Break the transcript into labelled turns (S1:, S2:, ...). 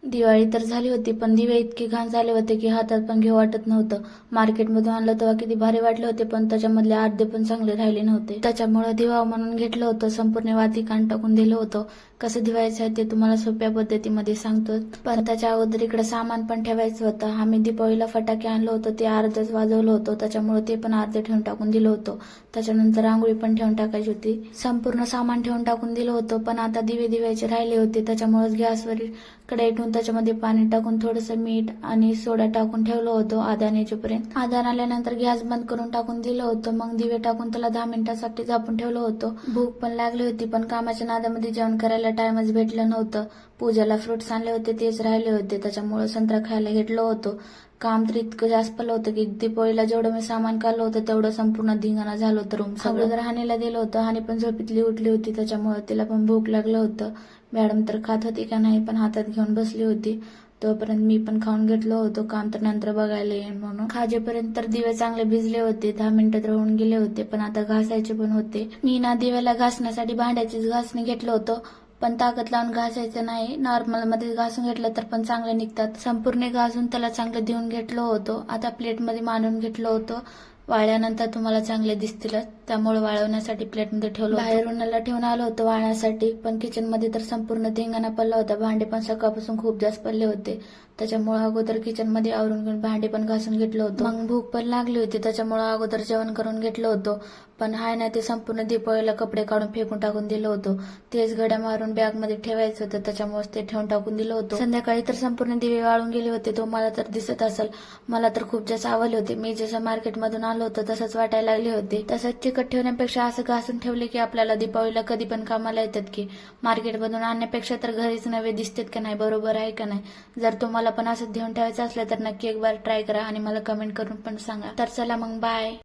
S1: दिवाळी तर झाली होती, पण दिवे इतके घाण झाले होते की हातात पण घेऊ वाटत नव्हतं. मार्केटमधून आणलं तेव्हा किती भारी वाटले होते, पण त्याच्यामधले अर्धे पण चांगले राहिले नव्हते. त्याच्यामुळे दिवा म्हणून घेतलं होतं, संपूर्ण वाती कान टाकून दिलं होतं. कसं दिवायचं आहे ते तुम्हाला सोप्या पद्धतीमध्ये सांगतो. पण त्याच्या अगोदर इकडे सामान पण ठेवायचं होतं. आम्ही दीपावलीला फटाके आणलं होतं, ते अर्धच वाजवलं होतं, त्याच्यामुळे ते पण अर्धे ठेवून टाकून दिलं होतं. त्याच्यानंतर रांगोळी पण ठेवून टाकायची होती. संपूर्ण सामान ठेवून टाकून दिलं होतं, पण आता दिवे दिवायचे राहिले होते. त्याच्यामुळेच गॅसवर कढई ठेवून त्याच्यामध्ये पाणी टाकून थोडंसं मीठ आणि सोडा टाकून ठेवलं होतं आधार येईपर्यंत. आधार आल्यानंतर गॅस बंद करून टाकून दिलं होतं. मग दिवे टाकून त्याला 10 मिनिटांसाठी झापून ठेवलं होतं. भूक पण लागली होती, पण कामाच्या नादामध्ये जेवण करायला टाइमच भेटलं नव्हतं. पूजाला फ्रुट्स आणले होते, तेच राहिले होते, त्याच्यामुळे संत्रा खायला घेतलं होतं. काम तर इतकं जास्त होतं की दीपावलीला जेवढं मी सामान काढलं होतं तेवढं संपूर्ण धिंगाणा झालं होतं. रूम अगोदर हानीला दिलं होतं. हानी पण झोपेतली उठली होती, त्याच्यामुळे तिला पण भूक लागलं होतं. मॅडम तर खात होती का नाही पण हातात घेऊन बसली होती. तोपर्यंत मी पण खाऊन घेतलं होतं. काम तर नंतर बघायला येईल म्हणून. खाजेपर्यंत तर दिवे चांगले भिजले होते. 10 मिनिटात राहून गेले होते, पण आता घासायचे पण होते. मी ना दिव्याला घासण्यासाठी भांड्याचीच घासणी घेतलं होतं, पण ताकद लावून घासायचं नाही. नॉर्मल मध्ये घासून घेतलं तर पण चांगले निघतात. संपूर्ण घासून त्याला चांगलं देऊन घेतलं होतं. आता प्लेटमध्ये मांडून घेतलं होतं. वाळल्यानंतर तुम्हाला चांगले दिसतीलच, त्यामुळे वाळवण्यासाठी प्लेटमध्ये ठेवलं होतं. बाहेर उन्हाला ठेवून आलं होतं वाळण्यासाठी, पण किचन मध्ये तर संपूर्ण धिंगाणा पडला होता. भांडे पण सकाळपासून खूप जास्त पडले होते, त्याच्यामुळे अगोदर किचन मध्ये आवरून घेऊन भांडे पण घासून घेतलं होतं. मग भूक पण लागली होती, त्याच्यामुळे अगोदर जेवण करून घेतलं होतं. पण हाय ना ते संपूर्ण दीपावलीला कपडे काढून फेकून टाकून दिलं होतं. तेच घड्या मारून बॅग मध्ये ठेवायचं होतं, त्याच्यामुळे ते ठेवून टाकून दिलं होतं. संध्याकाळी तर संपूर्ण दिवे वाळून गेले होते, तो मला तर दिसत असेल. मला तर खूप जास्त आवडले होते. मी जसं मार्केटमधून आलो होतं तसंच वाटायला लागले होते. तसंच चिकट ठेवण्यापेक्षा असं घासून ठेवले की आपल्याला दीपावलीला कधी पण कामाला येतात की. मार्केटमधून आणण्यापेक्षा तर घरीच नवे दिसतात का नाही, बरोबर आहे का नाही. जर तुम्हाला पण असं घेऊन ठेवायचं असलं तर नक्की एक बार ट्राय करा आणि मला कमेंट करून पण सांगा. तर चला मग बाय.